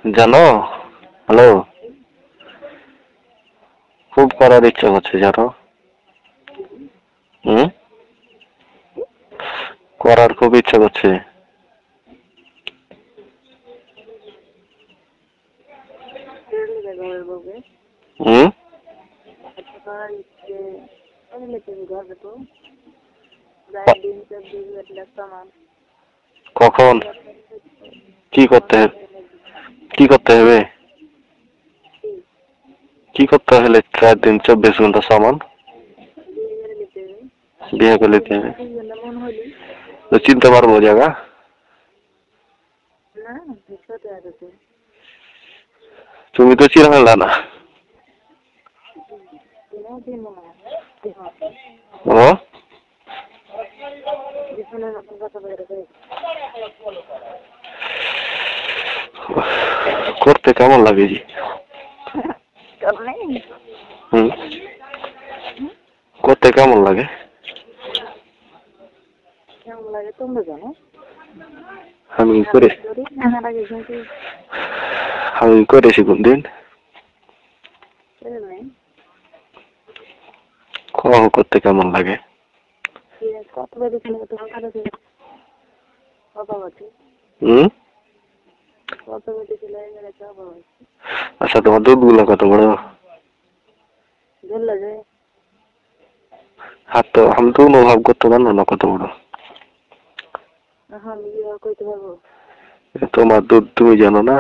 জানো? হ্যালো। খুব করার ইচ্ছা করছে জানো? হুম, করার খুব ইচ্ছা করছে। হুম, কখন? কি করতে হবে? কি করতে হবে? কি করতে হলে 4 দিন 24 ঘন্টা সামান বিয়ে করে নিতে হবে? তো চিনতে পারবো জায়গা? তুমি তো চিনে ফেললা না। ও করতে কেমন লাগে জি? হুম, করতে কেমন লাগে? আমি করে আমি করেছি কোনদিন? কহ করতে কেমন লাগে? হুম, আচ্ছা তোমার দুধ গুলো কত বড়? হাত তো আমি তো অনুভব করতে পারলো না কত বড়। তোমার দুধ তুমি জানো না?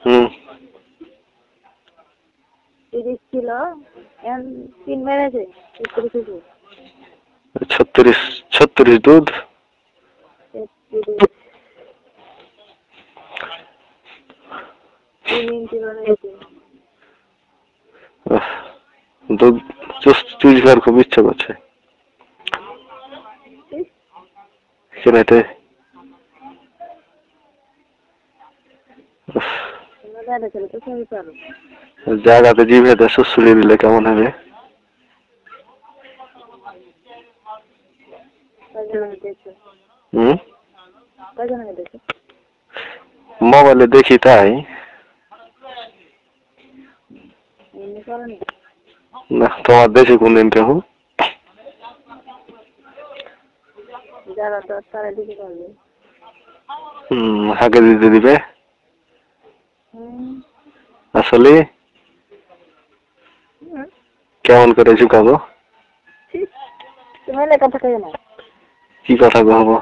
হুম, 36 দুধ। দুধ চুষ করার খুব ইচ্ছা করছে কিনাতে। জায়গাতে জিভেতে সুসুড়ি দিলে কেমন হবে? হুম, মোবাইলে দেখি তাই। না তোমার দেশে কোনদিন কেহ? হাঁকে দিতে দিবে আসলে? কেমন করে ঝুঁকাবো? কি কথা কহবো?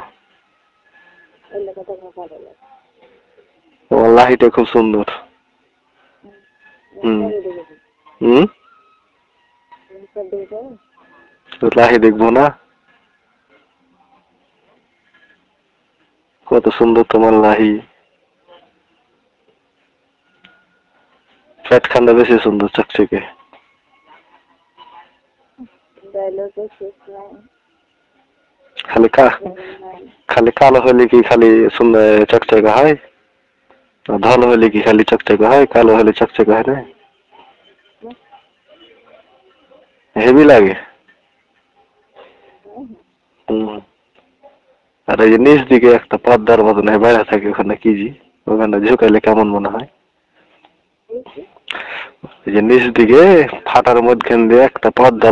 তোমার লাহিটা খুব সুন্দর। হুম, হুম, লাহি দেখবো না? কত সুন্দর তোমার লাহি। পেট খান্ডা বেশি সুন্দর চকচকে। খালি খালি কালো হলে কি খালি সুন্দর চকচকে হয়? ভালো হলে কি খালি চকচকে হয়? কালো হলে চকচকে হয় না? হেভি লাগে। হুম, আর এই যে নিচ দিকে একটা পর্দার মতন বাইরে থাকে ওখানে কি জি? ওখানে ঝুঁকাইলে কেমন মনে হয়? এই যে নিচ দিকে ফাটার মধ্যখান দিয়ে একটা পর্দা